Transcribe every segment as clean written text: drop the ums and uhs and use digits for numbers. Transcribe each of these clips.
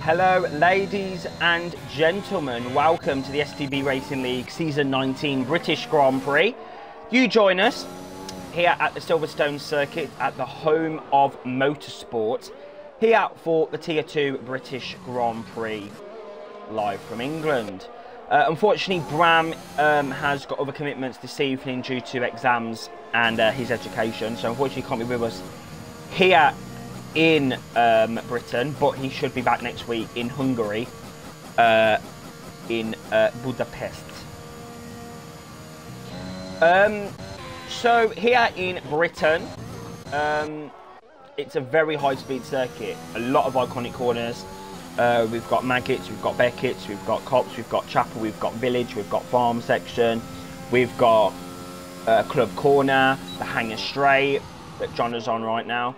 Hello ladies and gentlemen, welcome to the STB Racing League Season 19 British Grand Prix. You join us here at the Silverstone circuit at the home of motorsport, here for the Tier 2 British Grand Prix, live from England. Unfortunately, Bram has got other commitments this evening due to exams and his education, so unfortunately he can't be with us here in Britain, but he should be back next week in Hungary, in Budapest. So here in Britain, it's a very high-speed circuit. A lot of iconic corners. We've got Maggots, we've got Beckett's, we've got Copse, we've got Chapel, we've got Village, we've got Farm section, we've got Club Corner, the Hangar Straight that John is on right now.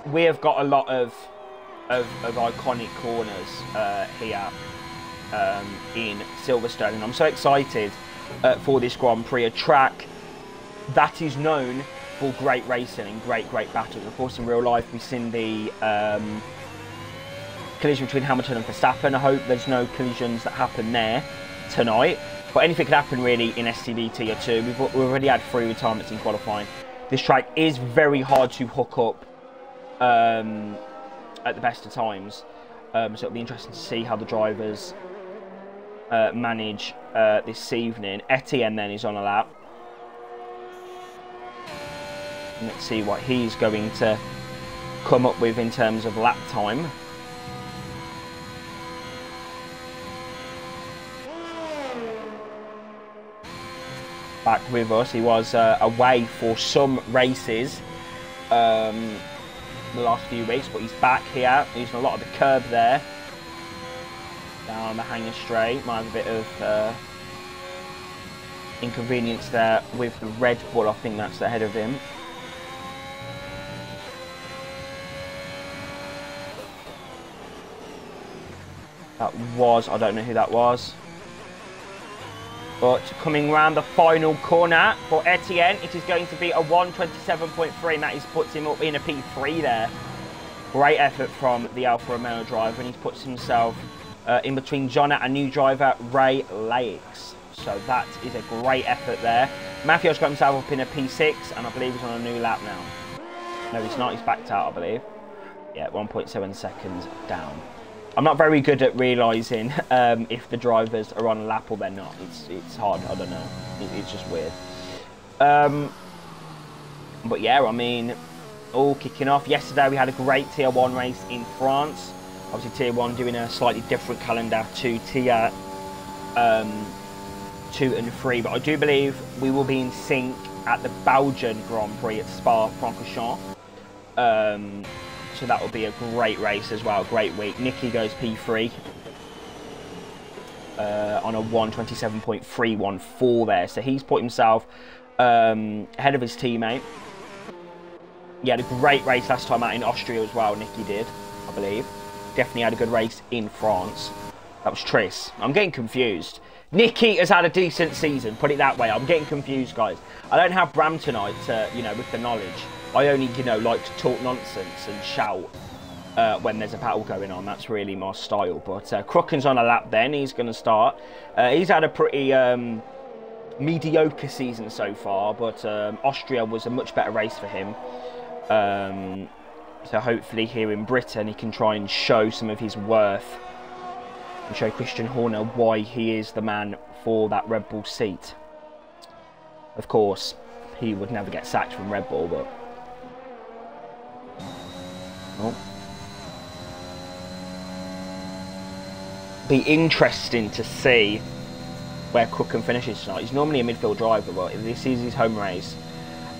We have got a lot of iconic corners here in Silverstone, and I'm so excited for this Grand Prix, a track that is known for great racing and great battles. Of course, in real life, we've seen the collision between Hamilton and Verstappen. I hope there's no collisions that happen there tonight, but anything could happen really in STB Tier 2. We've already had 3 retirements in qualifying. This track is very hard to hook up at the best of times, so it'll be interesting to see how the drivers manage this evening. Etienne then is on a lap. And let's see what he's going to come up with in terms of lap time. Back with us. He was away for some races the last few weeks, but he's back here using a lot of the curb there down the Hangar Straight. Might have a bit of inconvenience there with the Red Bull. I think that's ahead of him. That was, I don't know who that was. But coming round the final corner for Etienne, it is going to be a 1:27.3, and that puts him up in a P3 there. Great effort from the Alfa Romeo driver, and he puts himself in between John and new driver Ray Lakes. So that is a great effort there. Matthew's got himself up in a P6, and I believe he's on a new lap now. No, he's not. He's backed out, I believe. Yeah, 1.7 seconds down. I'm not very good at realising if the drivers are on a lap or they're not. It's hard, I don't know. It's just weird. But yeah, I mean, all kicking off. Yesterday we had a great Tier 1 race in France. Obviously Tier 1 doing a slightly different calendar to Tier 2 and 3. But I do believe we will be in sync at the Belgian Grand Prix at Spa-Francorchamps. So that will be a great race as well, great week. Nicky goes P3 on a 1:27.314 there. So he's put himself ahead of his teammate. He had a great race last time out in Austria as well, Nicky did, I believe. Definitely had a good race in France. That was Tris. I'm getting confused. Nicky has had a decent season, put it that way. I'm getting confused, guys. I don't have Bram tonight, you know, with the knowledge. I only, you know, like to talk nonsense and shout when there's a battle going on. That's really my style. But Crooken's on a lap then. He's going to start. He's had a pretty mediocre season so far, but Austria was a much better race for him. So hopefully here in Britain he can try and show some of his worth and show Christian Horner why he is the man for that Red Bull seat. Of course, he would never get sacked from Red Bull, but... Oh. Be interesting to see where Crooken finishes tonight. He's normally a midfield driver, but this is his home race,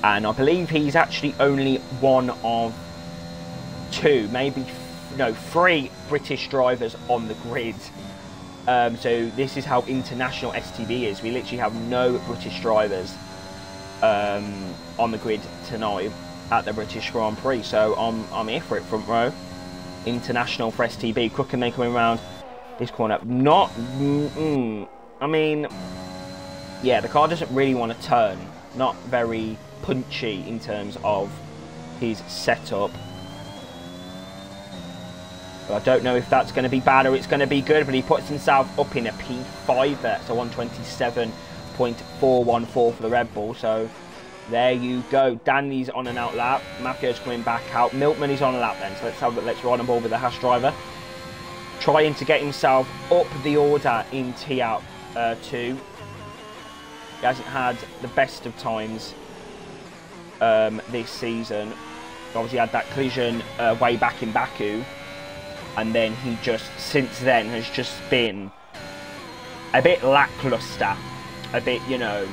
and I believe he's actually only one of 2, maybe no, 3 British drivers on the grid. So this is how international STB is. We literally have no British drivers on the grid tonight at the British Grand Prix, so I'm here for it. Front row, international for STB. Crooken then coming around this corner. Not, I mean, yeah, the car doesn't really want to turn. Not very punchy in terms of his setup. So I don't know if that's going to be bad or it's going to be good, but he puts himself up in a P5 there. So 127.414 for the Red Bull. So there you go. Danny's on an out lap. Maffio's coming back out. Milkman is on a lap then. So let's ride on board with the Haas driver. Trying to get himself up the order in T2. He hasn't had the best of times this season. Obviously had that collision way back in Baku. And then he just, since then, has just been a bit lackluster. A bit, you know,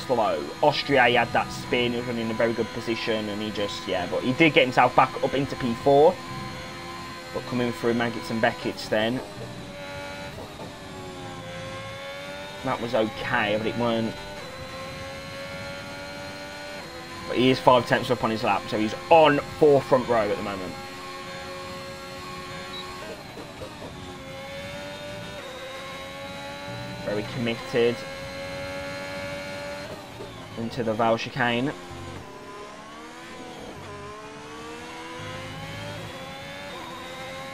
slow. Austria, he had that spin. He was running in a very good position. And he just, yeah, but he did get himself back up into P4. But coming through Maggots and Beckett's then. That was okay, but it weren't. But he is 5/10 up on his lap, so he's on forefront row at the moment. Very committed into the Val chicane.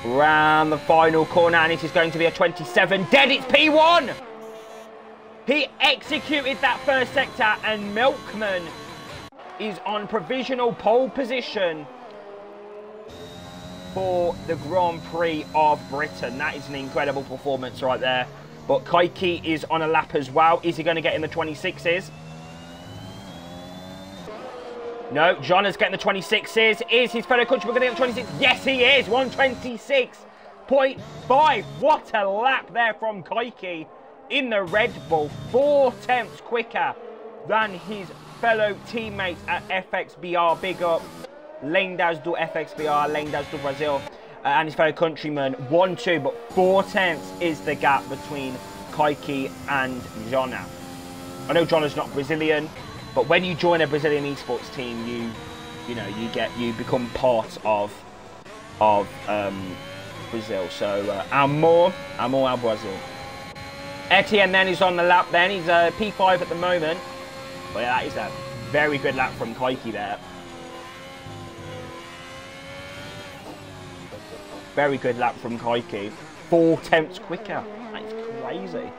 Round the final corner, and it is going to be a 27. Dead, it's P1! He executed that first sector, and Milkman is on provisional pole position for the Grand Prix of Britain. That is an incredible performance right there. But Kaiki is on a lap as well. Is he going to get in the 26s? No, John is getting the 26s. Is his fellow countryman going to get the 26s? Yes, he is. 126.5. What a lap there from Kaiki in the Red Bull. 4/10 quicker than his fellow teammates at FXBR. Big up. Lendas do FXBR, Lendas do Brazil. And his fellow countryman. 1-2, but 4/10 is the gap between Kaiki and Jona. I know Jona's not Brazilian, but when you join a Brazilian esports team, you become part of Brazil. So amor al Brazil. Etienne then is on the lap. Then he's P5 at the moment. But yeah, that is a very good lap from Kaiki there. Very good lap from Kaiki. 4/10 quicker. That is crazy.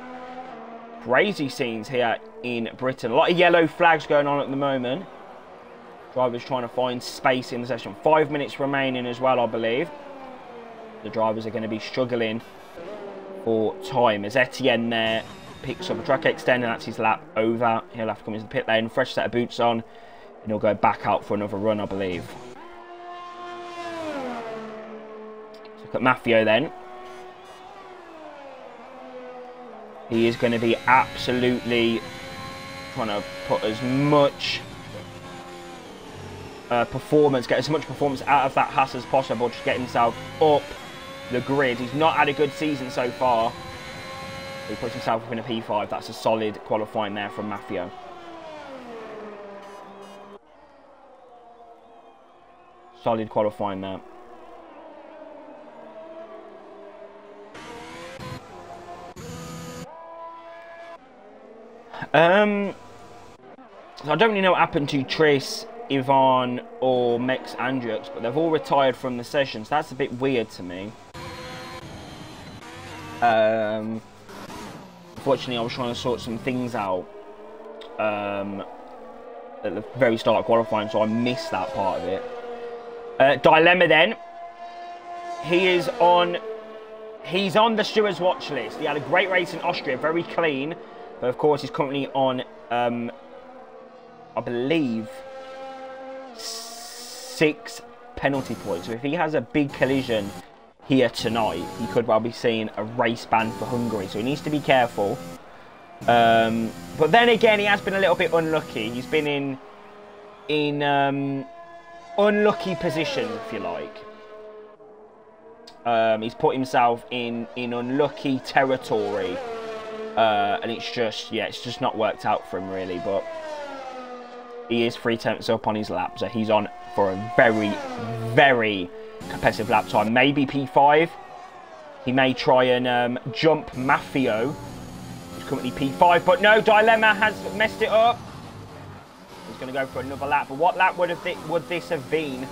Crazy scenes here in Britain. A lot of yellow flags going on at the moment. Drivers trying to find space in the session. 5 minutes remaining as well, I believe. The drivers are going to be struggling for time. As Etienne there picks up a track extender, that's his lap over. He'll have to come into the pit lane, fresh set of boots on, and he'll go back out for another run, I believe. Let's look at Maffio then. He is going to be absolutely trying to put as much performance, get as much performance out of that Haas as possible, just get himself up the grid. He's not had a good season so far. He puts himself up in a P5. That's a solid qualifying there from Maffio. Solid qualifying there. So I don't really know what happened to Tris, Ivan or Mex Andrux, but they've all retired from the sessions. That's a bit weird to me. Unfortunately, I was trying to sort some things out at the very start of qualifying, so I missed that part of it. Dilemma then. He's on the stewards' watch list. He had a great race in Austria, very clean, but of course he's currently on, I believe, 6 penalty points. So if he has a big collision here tonight, he could well be seeing a race ban for Hungary. So he needs to be careful. But then again, he has been a little bit unlucky. He's been in unlucky position, if you like. He's put himself in unlucky territory. And it's just not worked out for him really, but he is 3/10 up on his lap, so he's on for a very, very competitive lap time. Maybe P5. He may try and jump Maffio, who's currently P5, but no, Dilemma has messed it up. He's going to go for another lap, but what lap would this have been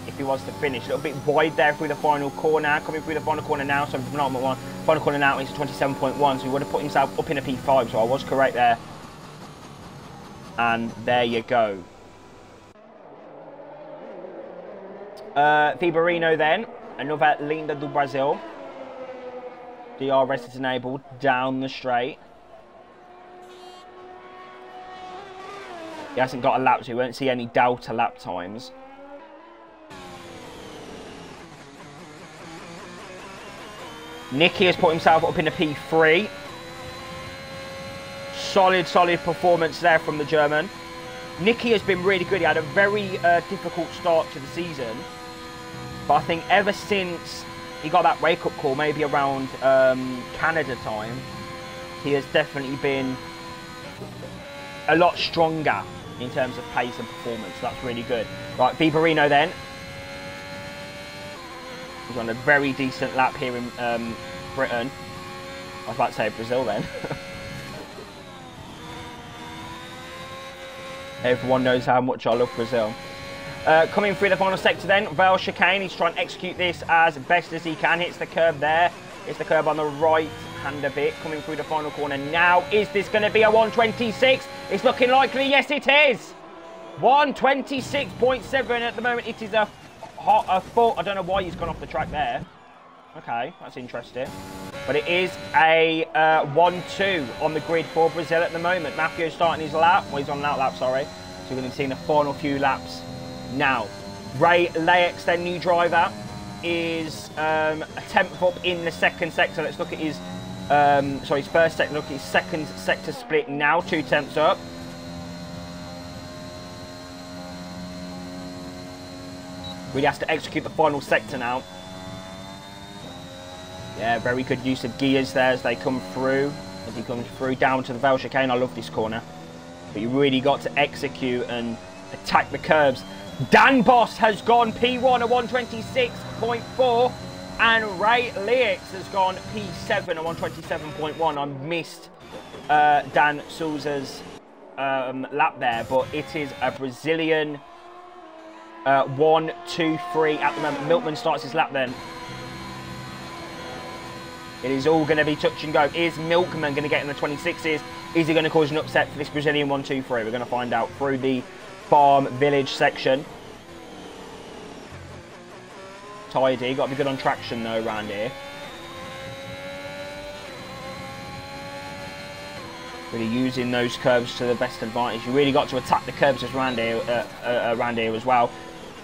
if he was to finish. A little bit wide there through the final corner. Coming through the final corner now, so penultimate one. Final corner now is 27.1, so he would have put himself up in a P5, so I was correct there. And there you go. Viborino then, another Linda do Brasil. DRS is enabled down the straight. He hasn't got a lap, so you won't see any Delta lap times. Nicky has put himself up in a P3. Solid performance there from the German. Nicky has been really good. He had a very difficult start to the season. But I think ever since he got that wake-up call, maybe around Canada time, he has definitely been a lot stronger in terms of pace and performance. So that's really good. Right, Viborino then. He's on a very decent lap here in Britain. I was about to say Brazil then. Everyone knows how much I love Brazil. Coming through the final sector then, Vale chicane. He's trying to execute this as best as he can. Hits the curb there. Hits the curb on the right hand a bit. Coming through the final corner now. Is this going to be a 126? It's looking likely. Yes, it is. 126.7 at the moment. It is a full. I don't know why he's gone off the track there. Okay, that's interesting. But it is a 1-2 on the grid for Brazil at the moment. Matthew's starting his lap. Well, he's on an out lap, sorry. So we're going to be seeing the final few laps now. Ray Lex, their new driver, is a 10th up in the second sector. Let's look at his, his first sector. Look at his second sector split now. 2 tenths up. Really has to execute the final sector now. Yeah, very good use of gears there as they come through. As he comes through down to the Vale chicane. I love this corner. But you really got to execute and attack the curbs. Dan Boss has gone P1 at 126.4. And Ray Leix has gone P7 at 127.1. I missed Dan Souza's lap there. But it is a Brazilian 1, 2, 3 at the moment. Milkman starts his lap then. It is all going to be touch and go. Is Milkman going to get in the 26s? Is he going to cause an upset for this Brazilian 1, 2, 3? We're going to find out through the farm village section. Tidy. Got to be good on traction though around here. Really using those curves to the best advantage. You really got to attack the curbs around here as well.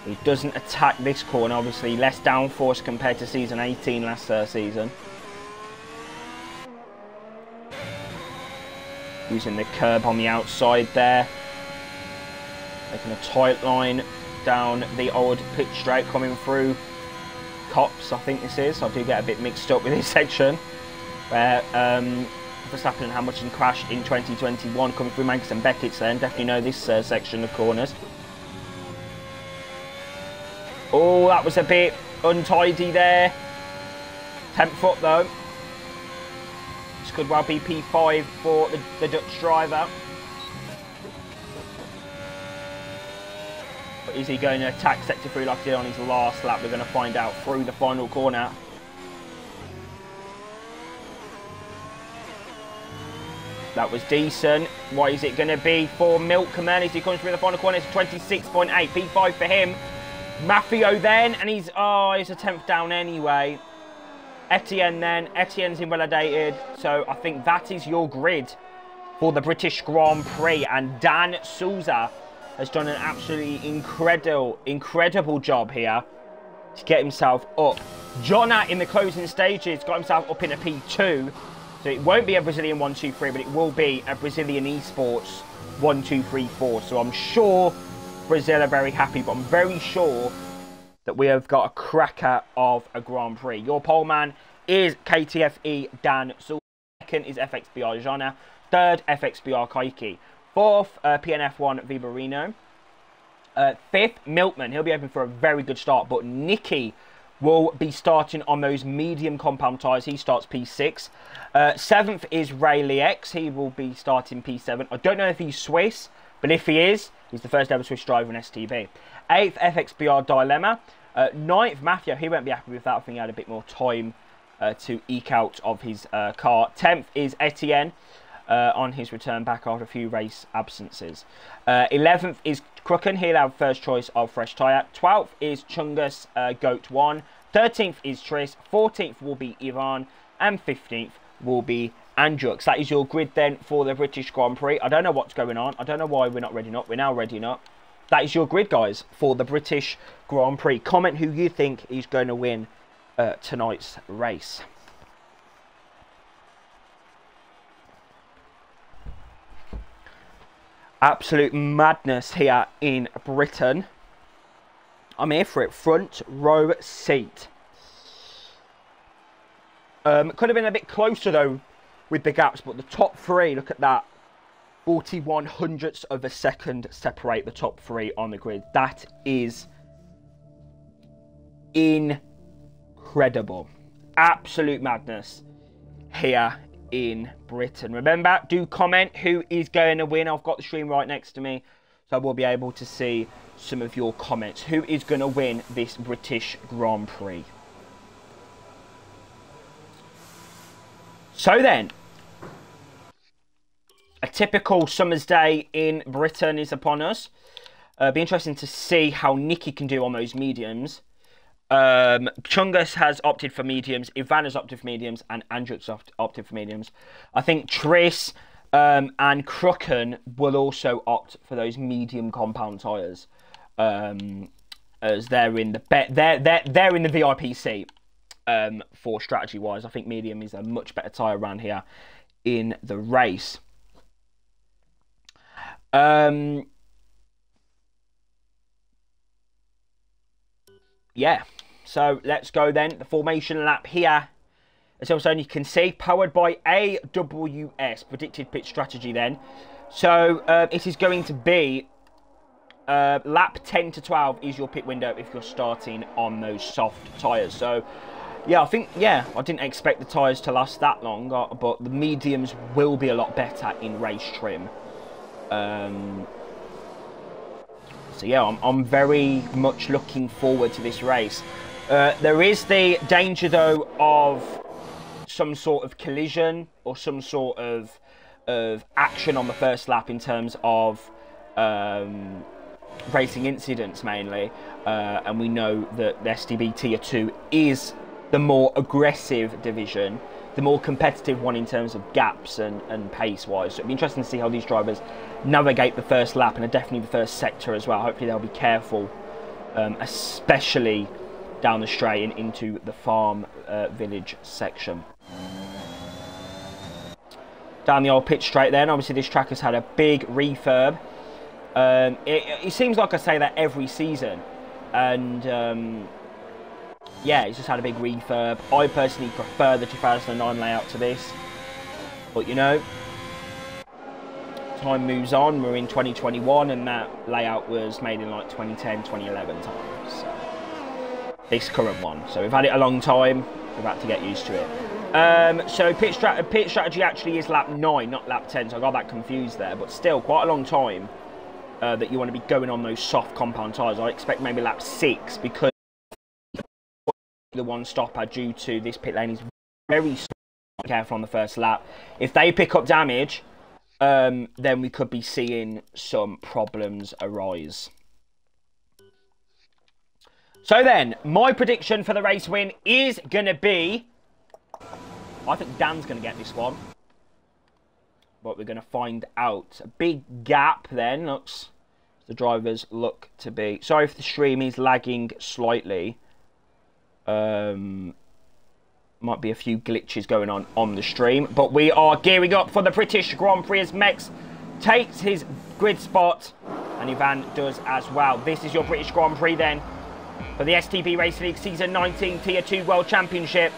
He doesn't attack this corner. Obviously less downforce compared to season 18 last season. Using the curb on the outside there. Making a tight line down the old pitch straight coming through Cops, I think this is. I do get a bit mixed up with this section. Where Verstappen and Hamilton crashed in 2021 coming through Manchester and Beckett's then. Definitely know this section of corners. Oh, that was a bit untidy there. 10th up though. This could well be P5 for the Dutch driver. But is he going to attack sector 3 like he did on his last lap? We're going to find out through the final corner. That was decent. What is it going to be for Milkman as he comes through the final corner? It's 26.8. P5 for him. Maffio then, and he's a 10th down anyway. Etienne then. Etienne's invalidated. So I think that is your grid for the British Grand Prix. And Dan Souza has done an absolutely incredible job here to get himself up. Jonna in the closing stages got himself up in a P2. So it won't be a Brazilian 1, 2, 3, but it will be a Brazilian esports 1, 2, 3, 4. So I'm sure Brazil are very happy, but I'm very sure that we have got a cracker of a Grand Prix. Your pole man is KTFE Dan Souza. Second is FXBR Jonna. Third, FXBR Kaiki. Fourth, PNF1 Viborino. Fifth, Milkman. He'll be open for a very good start, but Nicky will be starting on those medium compound tyres. He starts P6. Seventh is Ray Lex. He will be starting P7. I don't know if he's Swiss, But if he is, he's the first ever Swiss driver in STB. 8th, FXBR Dilemma. 9th, Mafia. He won't be happy with that. I think he had a bit more time to eke out of his car. 10th is Etienne on his return back after a few race absences. 11th is Crooken. He'll have first choice of fresh tyre. 12th is Chungus Goat 1. 13th is Tris. 14th will be Ivan. And 15th will be Andrux. That is your grid then for the British Grand Prix. I don't know what's going on. I don't know why we're not ready up. We're now ready up. That is your grid, guys, for the British Grand Prix. Comment who you think is going to win tonight's race. Absolute madness here in Britain. I'm here for it. Front row seat. Could have been a bit closer, though, with the gaps. But the top three, look at that. 41 hundredths of a second separate the top three on the grid. That is incredible. Absolute madness here in Britain. Remember, do comment who is going to win. I've got the stream right next to me, so I will be able to see some of your comments. Who is going to win this British Grand Prix? So then, a typical summer's day in Britain is upon us. Be interesting to see how Nicky can do on those mediums. Chungus has opted for mediums, Ivan has opted for mediums, and Andrew's opted for mediums. I think Tris and Crooken will also opt for those medium compound tyres, as they're in the they're in the VIP seat for strategy wise. I think medium is a much better tyre around here in the race. Yeah, so let's go then. The formation lap here, as also you can see, powered by AWS, predicted pit strategy then. So it is going to be lap 10 to 12 is your pit window if you're starting on those soft tyres. So yeah, I think, yeah, I didn't expect the tyres to last that long, but the mediums will be a lot better in race trim. So yeah, I'm very much looking forward to this race. There is the danger though of some sort of collision or some sort of action on the first lap in terms of racing incidents mainly, and we know that the STB Tier 2 is the more aggressive division, the more competitive one in terms of gaps and pace wise. So it'll be interesting to see how these drivers navigate the first lap and definitely the first sector as well. Hopefully they'll be careful, especially down the straight and into the farm village section. Down the old pitch straight then, obviously this track has had a big refurb. It seems like I say that every season, and yeah, it's just had a big refurb. I personally prefer the 2009 layout to this, but you know, time moves on. We're in 2021 and that layout was made in like 2010, 2011 times. So this current one. So we've had it a long time. We've had to get used to it. So pit strategy actually is lap 9, not lap 10. So I got that confused there, but still quite a long time that you want to be going on those soft compound tyres. I expect maybe lap 6 because the one stopper due to this pit lane is very careful on the first lap. If they pick up damage, then we could be seeing some problems arise. So then, my prediction for the race win is going to be, I think Dan's going to get this one. But we're going to find out. A big gap then. Looks, the drivers look to be. Sorry if the stream is lagging slightly. Might be a few glitches going on the stream. But we are gearing up for the British Grand Prix as Mex takes his grid spot. And Ivan does as well. This is your British Grand Prix then. For the STB Racing League Season 19 Tier 2 World Championship.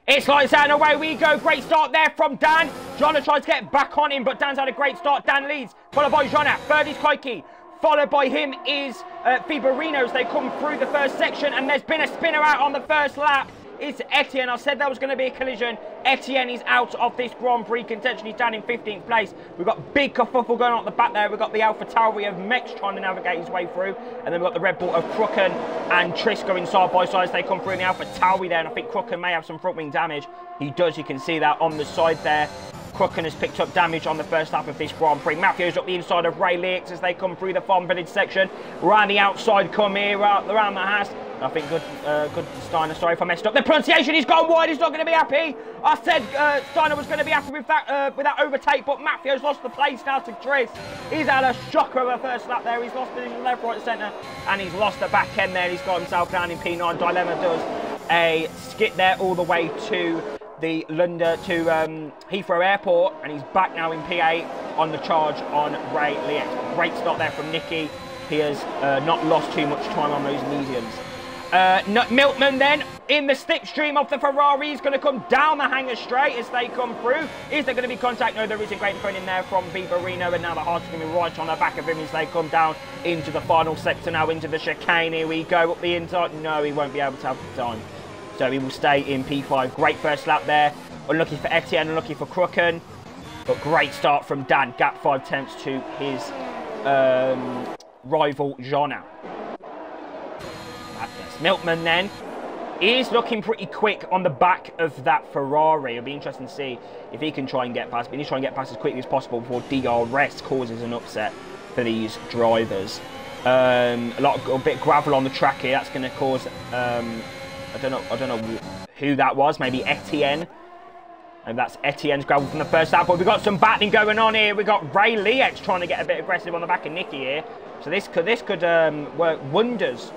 It's lights out and away we go. Great start there from Dan. Jonna tries to get back on him, but Dan's had a great start. Dan leads, followed by Jonna. Third is Koiki. Followed by him is Fibarino as they come through the first section. And there's been a spinner out on the first lap. It's Etienne. I said there was going to be a collision. Etienne is out of this Grand Prix contention. He's down in 15th place. We've got big kerfuffle going on at the back there. We've got the Alpha Tauri of Mex trying to navigate his way through. And then we've got the Red Bull of Crooken and Tris going side by side as they come through in the Alpha Tauri there. And I think Crooken may have some front wing damage. He does. You can see that on the side there. Crooken has picked up damage on the first lap of this Grand Prix. Matthew's up the inside of Ray Leaks as they come through the farm village section. Around the outside, come here, around the Haas. I think good Steiner, sorry if I messed up. The pronunciation, he's gone wide, he's not going to be happy. I said Steiner was going to be happy with that overtake, but Matthew's lost the place now to Tris. He's had a shocker of a first lap there. He's lost position left, right, centre, and he's lost the back end there. He's got himself down in P9. Dilemma does a skit there all the way to the London to Heathrow Airport, and he's back now in P8 on the charge on Ray Leaks. Great start there from Nicky. He has not lost too much time on those mediums. Milkman then in the slipstream of the Ferrari is going to come down the hangar straight as they come through. Is there going to be contact? No, there isn't. Great phone in there from Viverino, and now the Haas is going to be right on the back of him as they come down into the final sector now into the chicane. Here we go up the inside. No, he won't be able to have the time. So he will stay in P5. Great first lap there. Unlucky for Etienne, unlucky for Crooken. But great start from Dan. Gap 5 tenths to his rival, Jonna. Milkman then is looking pretty quick on the back of that Ferrari. It'll be interesting to see if he can try and get past. But he needs to try and get past as quickly as possible before DRS causes an upset for these drivers. A bit of gravel on the track here. That's going to cause... I don't know who that was. Maybe Etienne. And that's Etienne's gravel from the first lap. But we've got some battling going on here. We've got Ray Leaks trying to get a bit aggressive on the back of Nicky here. So this could work wonders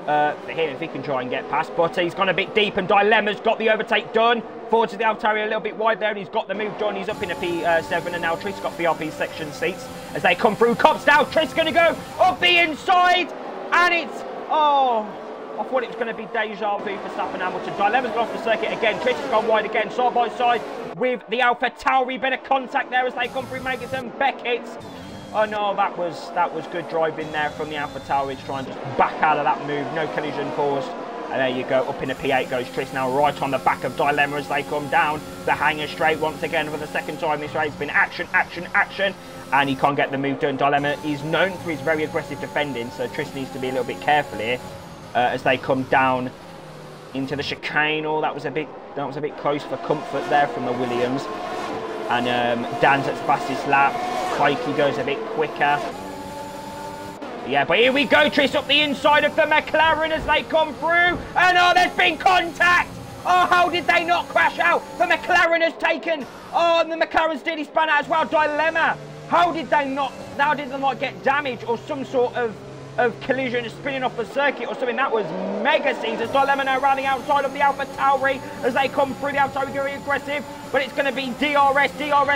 for him if he can try and get past. But he's gone a bit deep, and Dilemma's got the overtake done. Forward to the Altaria a little bit wide there, and he's got the move done. He's up in a P7, and now Tris got VRP section seats as they come through. Cops down. Tris going to go up the inside, and it's... Oh... I thought it was going to be deja vu for Stappen Hamilton. Dilemma's gone off the circuit again. Tris has gone wide again, side by side with the Alpha Tauri. Bit of contact there as they come through, making some Beckett's. Oh no, that was good driving there from the Alpha Tauri to try and just back out of that move. No collision caused. And there you go, up in a P8 goes Tris now right on the back of Dilemma as they come down the hangar straight once again for the second time this race. It's been action, action, action. And he can't get the move done. Dilemma is known for his very aggressive defending, so Tris needs to be a little bit careful here. As they come down into the chicane. Oh, that was a bit close for comfort there from the Williams. And Dan's at the fastest lap. Pikey goes a bit quicker. Yeah, but here we go, Tris up the inside of the McLaren as they come through. And oh, there's been contact. Oh, how did they not crash out? The McLaren has taken. Oh, and the McLaren's nearly spun out as well. Dilemma. How did they not get damage or some sort of collision spinning off the circuit or something? That was mega scenes as Dilemma now around the outside of the Alpha Tauri as they come through. The Alpha Tauri very aggressive, but it's going to be DRS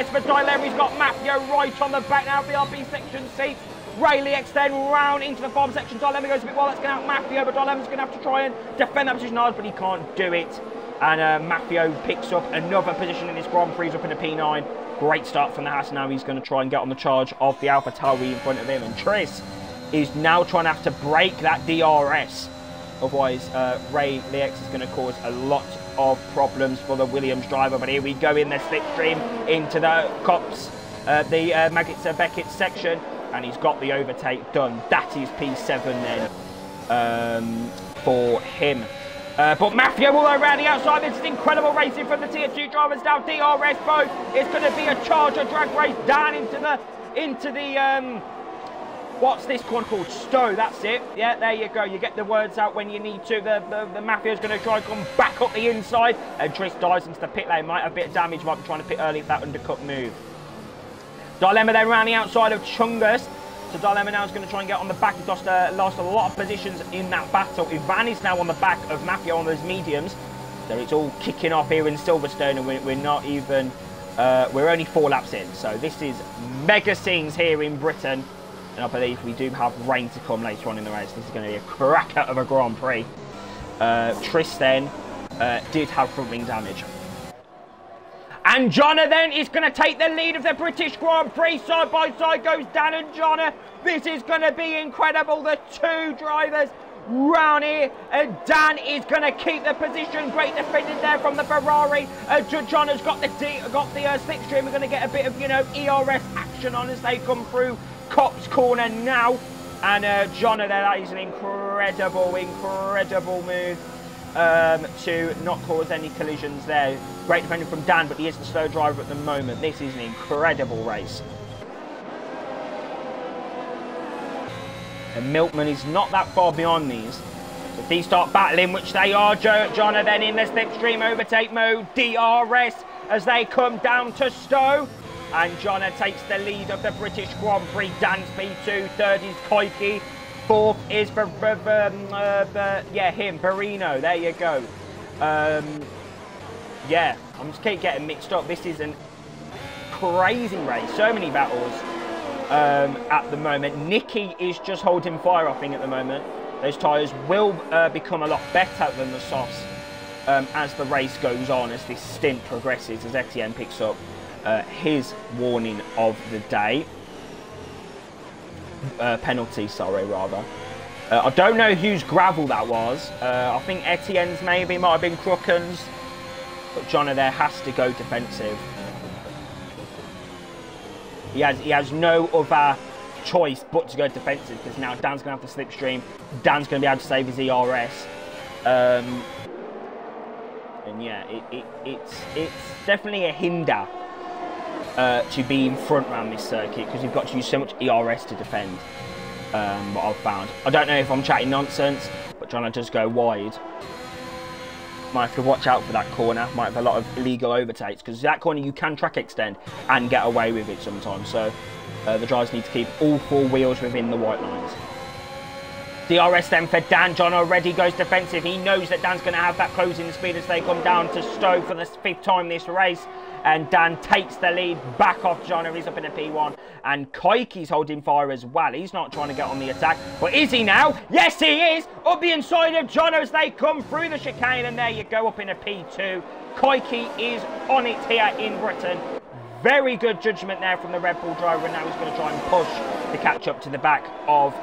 for Dilemma. He's got Mafia right on the back now, VRP section seats. Ray Leaks then round into the farm section. Dilemma goes a bit wild, that's going to out Mafia, but Dilemma's going to have to try and defend that position hard, but he can't do it. And Mafia picks up another position in this Grand Prix up in a P9. Great start from the Haas. Now he's going to try and get on the charge of the Alpha Tauri in front of him, and Tris is now trying to have to break that DRS. Otherwise, Ray Leaks is going to cause a lot of problems for the Williams driver. But here we go in the slipstream into the Cops, the Magitsa Beckett section, and he's got the overtake done. That is P7 then for him. But Mafia will go around the outside. This is incredible racing from the Tier 2 drivers now. DRS both. It's going to be a Charger drag race down into the what's this one called? Stowe, that's it. Yeah, there you go. You get the words out when you need to. The Mafia's going to try and come back up the inside. And Tris dives into the pit lane. Might have a bit of damage. Might be trying to pit early for that undercut move. Dilemma then around the outside of Chungus. So Dilemma now is going to try and get on the back. He's lost a lot of positions in that battle. Ivan is now on the back of Mafia on those mediums. So it's all kicking off here in Silverstone, and we're not even... we're only 4 laps in. So this is mega scenes here in Britain. And I believe we do have rain to come later on in the race. This is going to be a cracker of a Grand Prix. Tris then did have front wing damage. And Jonna then is going to take the lead of the British Grand Prix. Side by side goes Dan and Jonna. This is going to be incredible. The two drivers round here. Dan is going to keep the position. Great defending there from the Ferrari. John has got the slipstream. We're going to get a bit of, you know, ERS action on as they come through Cop's corner now. And John there, that is an incredible move to not cause any collisions there. Great defending from Dan, but he is the slow driver at the moment. This is an incredible race. And Milkman is not that far beyond these. So if these start battling, which they are, John are then in the slipstream overtake mode. DRS as they come down to Stowe. And Jonna takes the lead of the British Grand Prix. Dan's P2. Third is Koike. Fourth is him, Barino. There you go. Yeah, I'm just keep getting mixed up. This is a crazy race. So many battles at the moment. Nicky is just holding fire, I think, at the moment. Those tyres will become a lot better than the softs as the race goes on, as this stint progresses, as Etienne picks up his warning of the day. Penalty, sorry, rather. I don't know whose gravel that was. I think Etienne's maybe, might have been Crooken's. But Jonna there has to go defensive. He has no other choice but to go defensive, because now Dan's going to have the slipstream. Dan's going to be able to save his ERS. And yeah, it's definitely a hinder to be in front around this circuit, because you've got to use so much ERS to defend. What I've found. I don't know if I'm chatting nonsense, but Jonna does go wide. Might have to watch out for that corner. Might have a lot of illegal overtakes, because that corner you can track extend and get away with it sometimes. So the drivers need to keep all four wheels within the white lines. DRS then for Dan. John already goes defensive. He knows that Dan's going to have that closing speed as they come down to Stowe for the 5th time this race. And Dan takes the lead back off John. He's up in a P1. And Koike's holding fire as well. He's not trying to get on the attack. But is he now? Yes, he is. Up the inside of John as they come through the chicane. And there you go, up in a P2. Koike is on it here in Britain. Very good judgment there from the Red Bull driver. And now he's going to try and push to catch up to the back of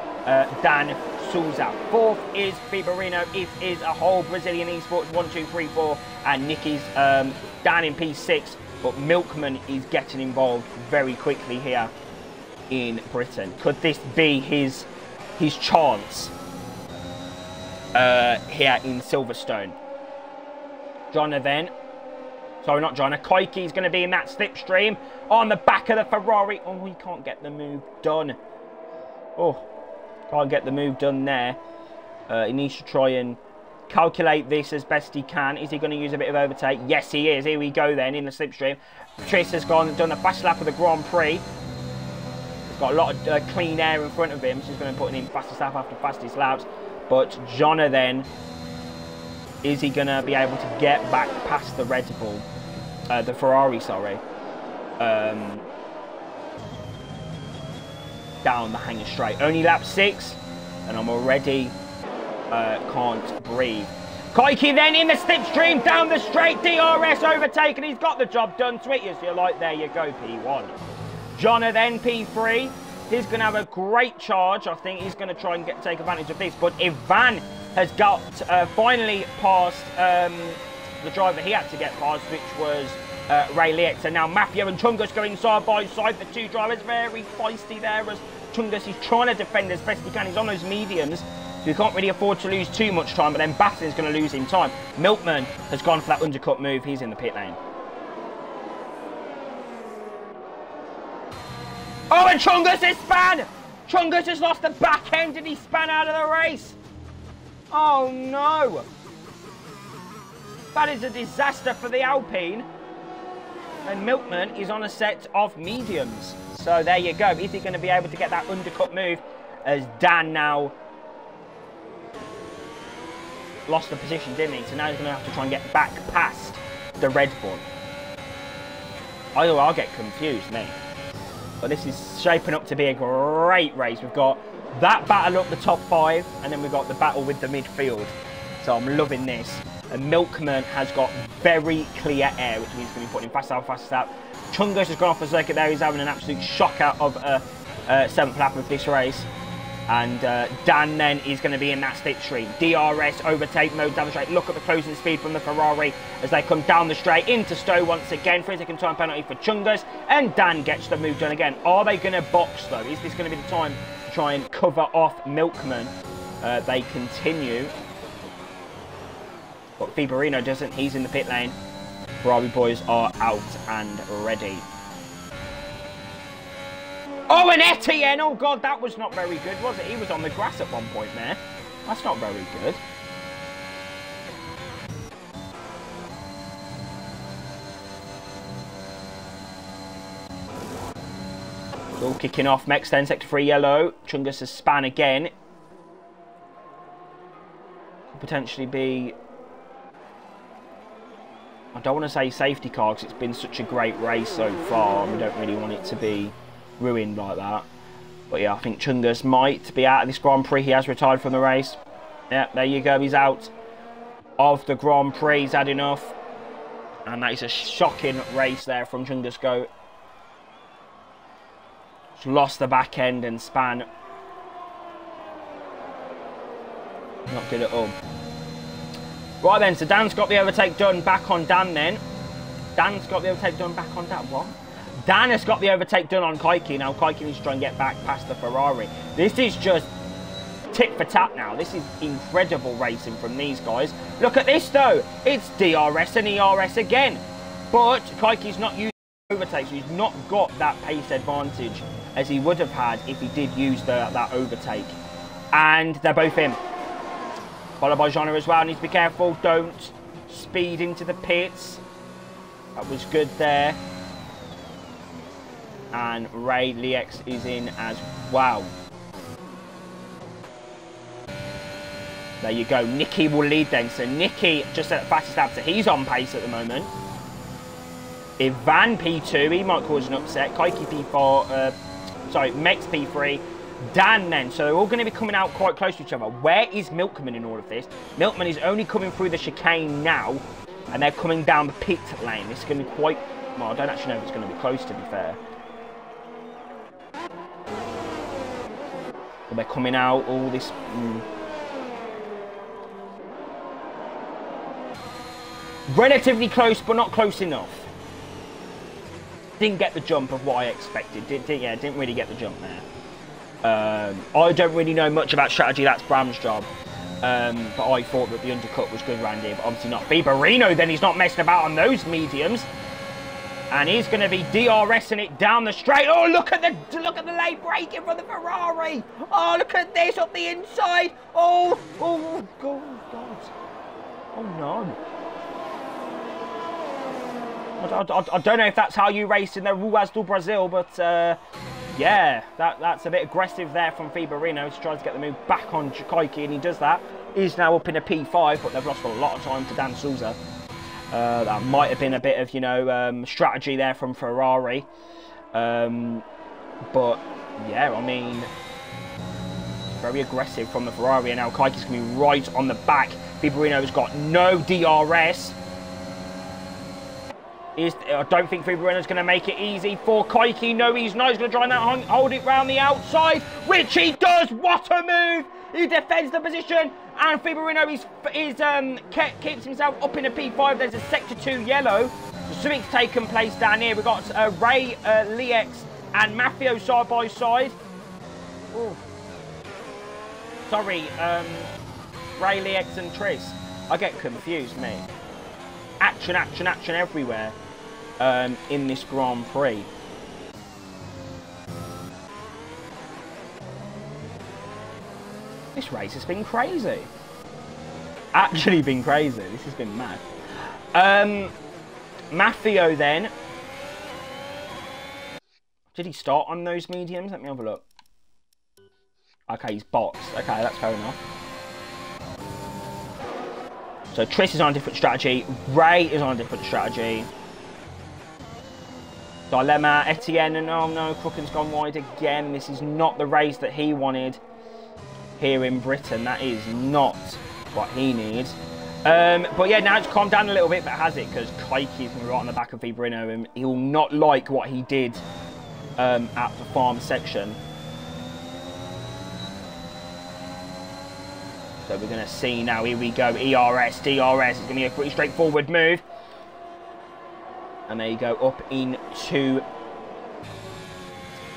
Dan Souza. 4th is Fibarino. It is a whole Brazilian esports 1, 2, 3, 4. And Nicky's Dan in P6. But Milkman is getting involved very quickly here in Britain. Could this be his chance here in Silverstone? Jonna then. Sorry, not Jonna. Koike is going to be in that slipstream on the back of the Ferrari. Oh, he can't get the move done. Oh, can't get the move done there. He needs to try and calculate this as best he can. Is he going to use a bit of overtake? Yes, he is. Here we go then in the slipstream. Patrice has gone and done a fast lap of the Grand Prix. He's got a lot of clean air in front of him, so he's going to be putting in fastest lap after fastest laps. But Jonna then, is he going to be able to get back past the Red Bull? The Ferrari, sorry. Down the hanger straight. Only lap 6, and I'm already can't breathe. Koike then in the slipstream down the straight. DRS overtaken. He's got the job done. Sweet as you like. There you go, P1. Jonna then P3. He's going to have a great charge. I think he's going to try and take advantage of this. But Ivan has got finally past the driver he had to get past, which was Ray Liex. And now Mafia and Chungus going side by side. The two drivers very feisty there, as Chungus is trying to defend as best he can. He's on those mediums, so he can't really afford to lose too much time, but then Bassin's going to lose him time. Milkman has gone for that undercut move. He's in the pit lane. Oh, and Chungus has span! Chungus has lost the back end and he span out of the race. Oh, no. That is a disaster for the Alpine. And Milkman is on a set of mediums. So there you go. Is he going to be able to get that undercut move, as Dan now lost the position, didn't he? So now he's going to have to try and get back past the Red Bull. I'll get confused, mate. But this is shaping up to be a great race. We've got that battle up the top 5, and then we've got the battle with the midfield. So I'm loving this. And Milkman has got very clear air, which means he's going to be putting fast out, fast out. Chungus has gone off the circuit there. He's having an absolute shocker of a 7th lap of this race. And Dan then is going to be in that slipstream. DRS overtake mode down the straight. Look at the closing speed from the Ferrari as they come down the straight into Stowe once again. 3-second time penalty for Chungus. And Dan gets the move done again. Are they going to box though? Is this going to be the time to try and cover off Milkman? They continue. But Fiorino doesn't. He's in the pit lane. Ferrari boys are out and ready. Oh, and Etienne! Oh, God, that was not very good, was it? He was on the grass at one point there. That's not very good. It's all kicking off. Mex then, sector 3 yellow. Chungus has span again. Could potentially be... I don't want to say safety car because it's been such a great race so far. We don't really want it to be ruined like that. But yeah, I think Chungus might be out of this Grand Prix. He has retired from the race. Yeah, there you go. He's out of the Grand Prix. He's had enough. And that is a shocking race there from Chungus Go. Just lost the back end and span. Not good at all. Right then, so Dan's got the overtake done back on Dan then. Dan's got the overtake done back on Dan. What? Dan has got the overtake done on Kaiki. Now Kaiki needs to try and get back past the Ferrari. This is just tit for tat now. This is incredible racing from these guys. Look at this though. It's DRS and ERS again. But Kaiki's not using overtake, so he's not got that pace advantage as he would have had if he did use that overtake. And they're both in. Followed by Jean as well. Needs to be careful. Don't speed into the pits. That was good there. And Ray Liex is in as well. There you go. Nicky will lead then. So Nicky just at the fastest lap. So he's on pace at the moment. Ivan P2. He might cause an upset. Kaiki P4. Sorry, Mex P3. Dan then. So they're all going to be coming out quite close to each other. Where is Milkman in all of this? Milkman is only coming through the chicane now. And they're coming down the pit lane. This is going to be quite... Well, I don't actually know if it's going to be close, to be fair. But they're coming out all this... Relatively close, but not close enough. Didn't get the jump of what I expected. Didn't really get the jump there. I don't really know much about strategy. That's Bram's job. But I thought that the undercut was good around here, but obviously not. Fiorino, then he's not messing about on those mediums. And he's going to be DRSing it down the straight. Oh, look at the late braking from the Ferrari. Oh, look at this up the inside. Oh, God. Oh, no. I don't know if that's how you race in the Ruas do Brazil, but yeah, that's a bit aggressive there from Fiorino. He tries to get the move back on Kaiki, and he does that. He's now up in a P5, but they've lost a lot of time to Dan Souza. That might have been a bit of, you know, strategy there from Ferrari. But yeah, I mean, very aggressive from the Ferrari, and now Kaiki's going to be right on the back. Fiorino's got no DRS. I don't think Fiorino's going to make it easy for Kaiki. No, he's not. He's going to try and hold it round the outside, which he does. What a move! He defends the position, and Fiorino keeps himself up in a P5. There's a Sector 2 yellow. So something's taken place down here. We've got Ray Liex and Maffio side by side. Ooh. Sorry, Ray Liex and Tris. I get confused, mate. Action everywhere in this Grand Prix. This race has been crazy. Actually been crazy. This has been mad. Maffio then. Did he start on those mediums? Let me have a look. Okay, he's boxed. Okay, that's fair enough. So Tris is on a different strategy. Ray is on a different strategy. Dilemma, Etienne, and oh no, Crooken's gone wide again. This is not the race that he wanted here in Britain. That is not what he needs. But yeah, now it's calmed down a little bit, but has it? Because Kaiki's right on the back of Fiorino, and he will not like what he did at the farm section. So we're going to see now, here we go, ERS, DRS, it's going to be a pretty straightforward move. And there you go, up into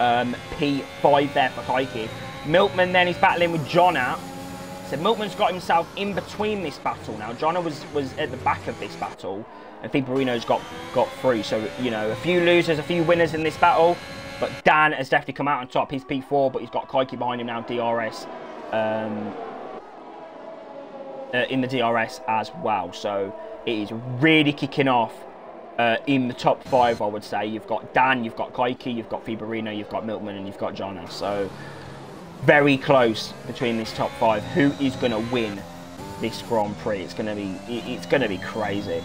P5 there for Kaiki. Milkman then is battling with Jonna. So Milkman's got himself in between this battle now. Jonna was at the back of this battle, and Fibrino's got through. So, you know, a few losers, a few winners in this battle. But Dan has definitely come out on top. He's P4, but he's got Kaiki behind him now, DRS. In the DRS as well. So it is really kicking off in the top 5, I would say. You've got Dan, you've got Kaiki, you've got Fibrino, you've got Milkman, and you've got Jonna. So very close between this top 5. Who is going to win this Grand Prix? It's going to be crazy.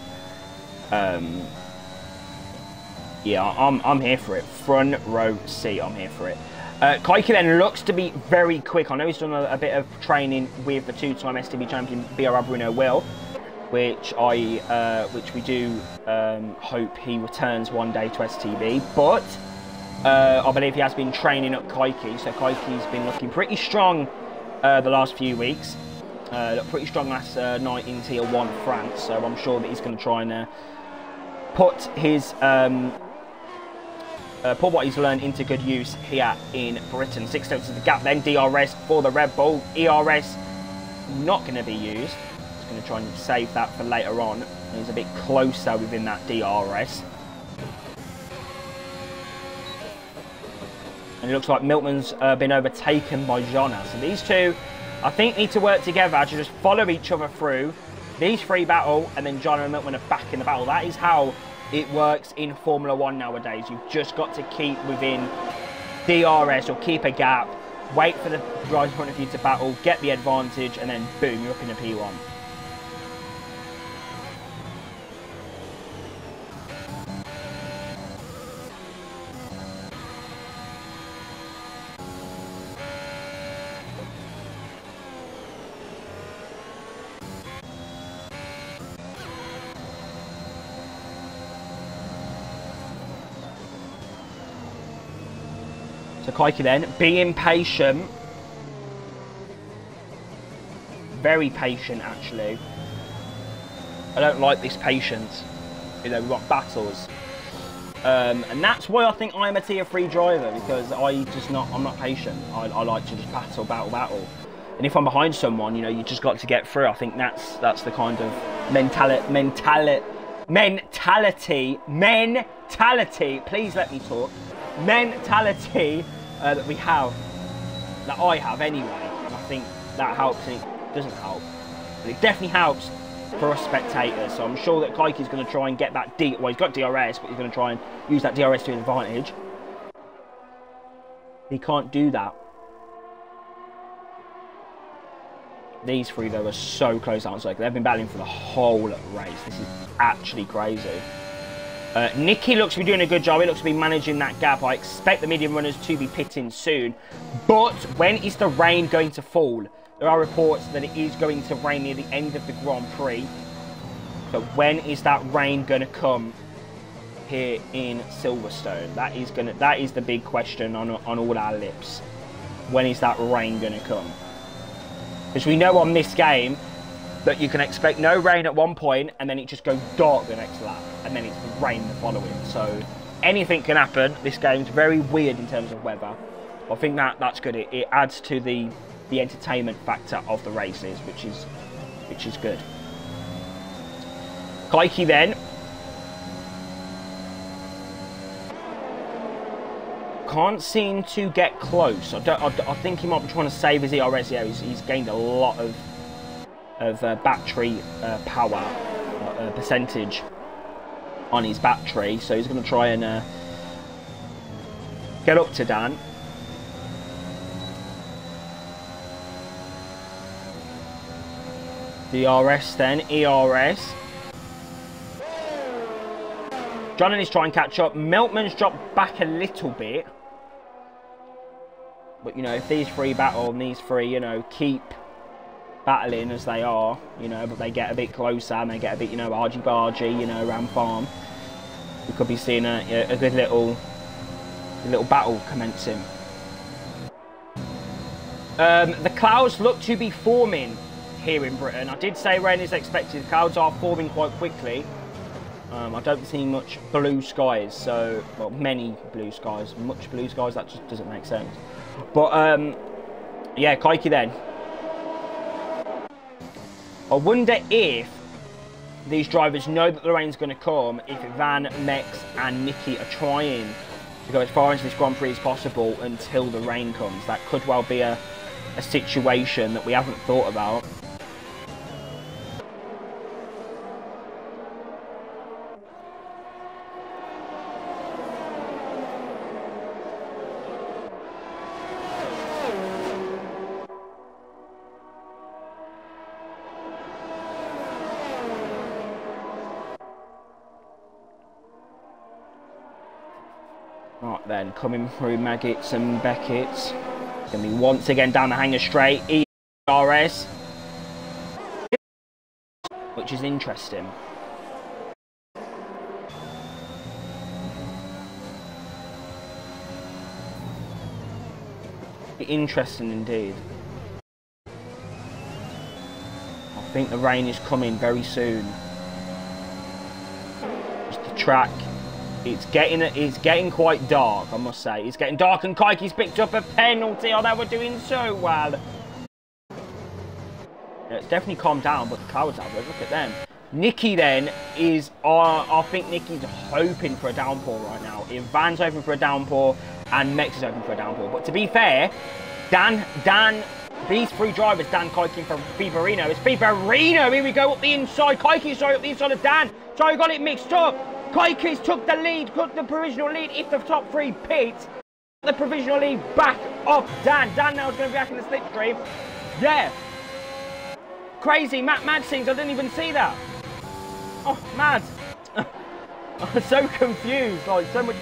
Yeah, I'm here for it. Front row seat, I'm here for it. Kaiki then looks to be very quick. I know he's done a bit of training with the 2-time STB champion BR Bruno Will, which we do hope he returns one day to STB. But I believe he has been training up Kaiki, so Kaiki's been looking pretty strong the last few weeks. Looked pretty strong last night in Tier 1 France, so I'm sure that he's going to try and put his put what he's learned into good use here in Britain. 6 tenths of the gap then, DRS for the Red Bull. ERS not going to be used. He's going to try and save that for later on. He's a bit closer within that DRS. And it looks like Milkman's been overtaken by Jonna. So these two, I think, need to work together to just follow each other through these 3 battle, and then Jonna and Milkman are back in the battle. That is how it works in Formula 1 nowadays. You've just got to keep within DRS or keep a gap, wait for the driver in front of you to battle, get the advantage, and then boom, you're up in a P1. So Kaiki then, being patient. Very patient, actually. I don't like this patience. You know, we've got battles. And that's why I think I'm a Tier 3 driver, because I'm not patient. I like to just battle. And if I'm behind someone, you know, you just got to get through. I think that's the kind of mentality, please let me talk. Mentality that we have, that I have anyway, and I think that helps, and it doesn't help, but it definitely helps for us spectators. So I'm sure that Kaiki's going to try and get that well, he's got DRS, but he's going to try and use that DRS to his advantage. He can't do that. These 3 though are so close out on circle. They've been battling for the whole race. This is actually crazy. Nicky looks to be doing a good job. He looks to be managing that gap. I expect the medium runners to be pitting soon. But when is the rain going to fall? There are reports that it is going to rain near the end of the Grand Prix. So when is that rain going to come here in Silverstone? That is the big question on all our lips. When is that rain going to come? Because we know on this game that you can expect no rain at one point, and then it just goes dark the next lap, and then it's rain the following. So anything can happen. This game's very weird in terms of weather. I think that's good. It adds to the entertainment factor of the races, which is good. Kaiki then. Can't seem to get close. I think he might be trying to save his ERS. Yeah, he's gained a lot of battery power percentage on his battery, so he's going to try and get up to Dan. DRS then, ERS. John is trying to catch up. Milkman's dropped back a little bit, but you know, if these 3 battle and these 3, you know, keep battling as they are, you know, but they get a bit closer and they get a bit, you know, argy-bargy, you know, around farm, we could be seeing a good little battle commencing. The clouds look to be forming here in Britain. I did say rain is expected. Clouds are forming quite quickly. I don't see much blue skies, so, well, many blue skies. Much blue skies, that just doesn't make sense. But, yeah, Kaiki then. I wonder if these drivers know that the rain's going to come, if Van, Mex and Nicky are trying to go as far into this Grand Prix as possible until the rain comes. That could well be a situation that we haven't thought about. Right then, coming through Maggots and Beckett's. Going to be once again down the hanger straight, ERS. Which is interesting. Interesting indeed. I think the rain is coming very soon. Just the track. It's getting quite dark, I must say. It's getting dark, and Kaiki's picked up a penalty. Oh, they were doing so well. Yeah, it's definitely calmed down, but the clouds have it. Look at them. Nicky then is, I think Nicky's hoping for a downpour right now. If Van's hoping for a downpour and Mex is hoping for a downpour. But to be fair, these three drivers, Dan, Kaiki and Fibarino. It's Fibarino, here we go, up the inside. Kaiki's sorry, up the inside of Dan. So we got it mixed up. Kaiki's took the lead, took the provisional lead. If the top three pit, the provisional lead back off Dan. Dan now is going to be back in the slipstream. Yeah. Crazy, mad scenes, I didn't even see that. Oh, mad. I'm so confused, like so much.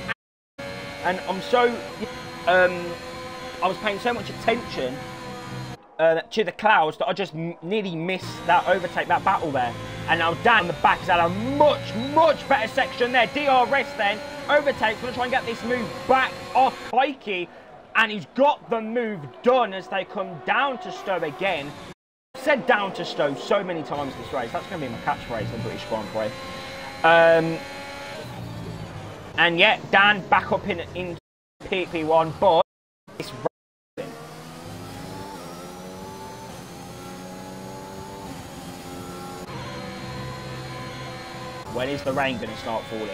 And I'm so, I was paying so much attention to the clouds that I just nearly missed that overtake, that battle there. And now Dan in the back has had a much better section there. DRS then overtakes, going to try and get this move back off Kaiki. And he's got the move done as they come down to Stowe again. I've said down to Stowe so many times this race. That's going to be my catchphrase in British Grand Prix. And yeah, Dan back up in PP1, but it's racing. When is the rain going to start falling?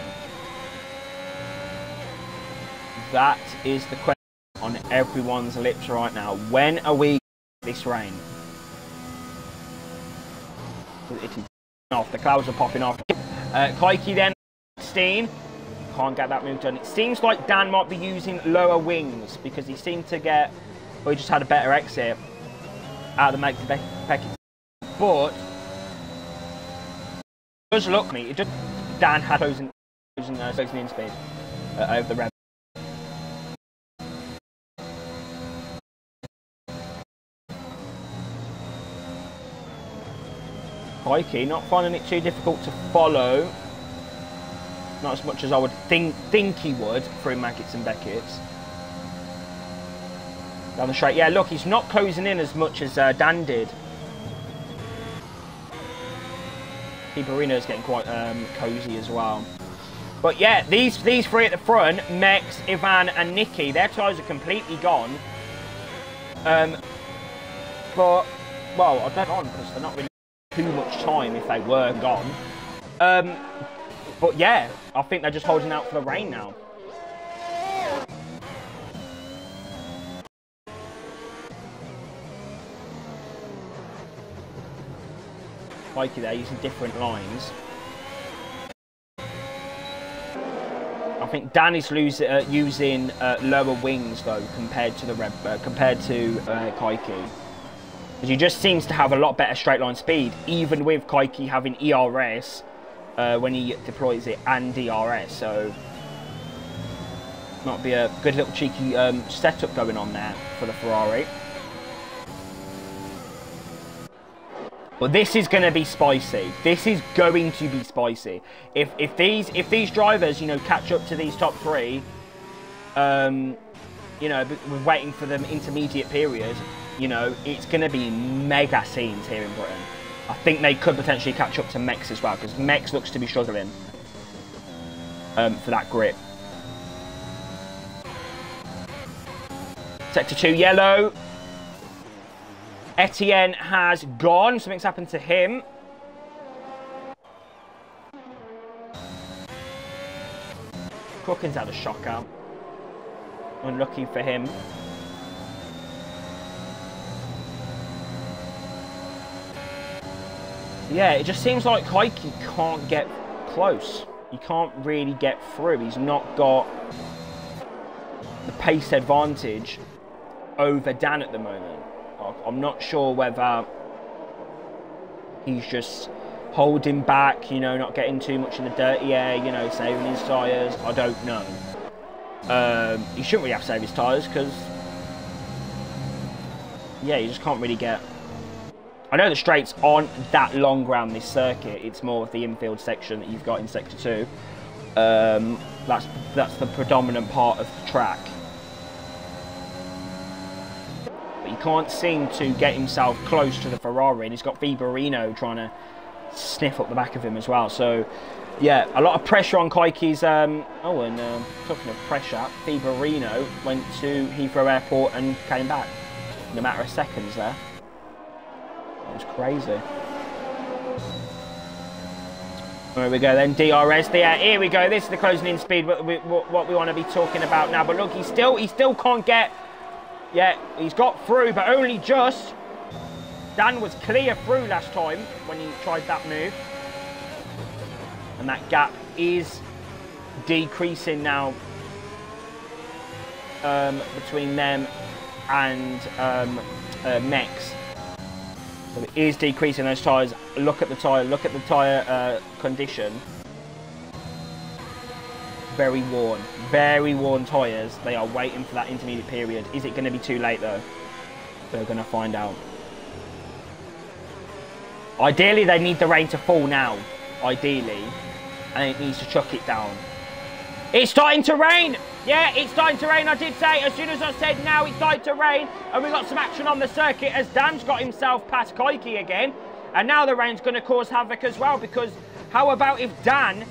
That is the question on everyone's lips right now. When are we getting this rain? It is off. The clouds are popping off. Kaiki then, 16. Can't get that move done. It seems like Dan might be using lower wings because he seemed to get, or he just had a better exit out of the Beckett. But it does look me. It just Dan had closing in speed over the Red. Kaiki not finding it too difficult to follow. Not as much as I would think he would through Maggots and Beckett's. Down the straight. Yeah, look, he's not closing in as much as Dan did. Piperino's getting quite cosy as well. But yeah, these three at the front, Mex, Ivan and Nicky, their tyres are completely gone. But, well, I don't know because they're not really too much time if they were gone. But yeah, I think they're just holding out for the rain now. Mikey there using different lines. I think Dan is using lower wings though compared to the Kaiki. Because he just seems to have a lot better straight line speed, even with Kaiki having ERS when he deploys it and DRS. So might be a good little cheeky setup going on there for the Ferrari. But this is going to be spicy. This is going to be spicy. If these drivers, you know, catch up to these top three, you know, we're waiting for them intermediate period. You know, it's going to be mega scenes here in Britain. I think they could potentially catch up to Mex as well, because Mex looks to be struggling for that grip. Sector 2 yellow. Etienne has gone. Something's happened to him. Crooken's had a shock out. Unlucky for him. Yeah, it just seems like Kaiki can't get close. He can't really get through. He's not got the pace advantage over Dan at the moment. I'm not sure whether he's just holding back, you know, not getting too much in the dirty air, you know, saving his tyres. I don't know. He shouldn't really have to save his tyres because, yeah, you just can't really get... I know the straights aren't that long around this circuit. It's more of the infield section that you've got in Sector 2. That's the predominant part of the track. But he can't seem to get himself close to the Ferrari, and he's got Viborino trying to sniff up the back of him as well. So, yeah, a lot of pressure on Kaiki's... talking of pressure, Viborino went to Heathrow Airport and came back in a matter of seconds there. That was crazy. There we go then, DRS there. Here we go. This is the closing in speed, what we want to be talking about now. But look, he still can't get... Yeah, he's got through, but only just. Dan was clear through last time when he tried that move. And that gap is decreasing now between them and Mex. So it is decreasing those tyres. Look at the tyre condition. Very worn tyres. They are waiting for that intermediate period. Is it going to be too late though? We're going to find out. Ideally, they need the rain to fall now. Ideally, and it needs to chuck it down. It's starting to rain. Yeah, it's starting to rain. I did say, as soon as I said now, it's starting to rain. And we got some action on the circuit as Dan's got himself past Kaiki again. And now the rain's going to cause havoc as well, because how about if Dan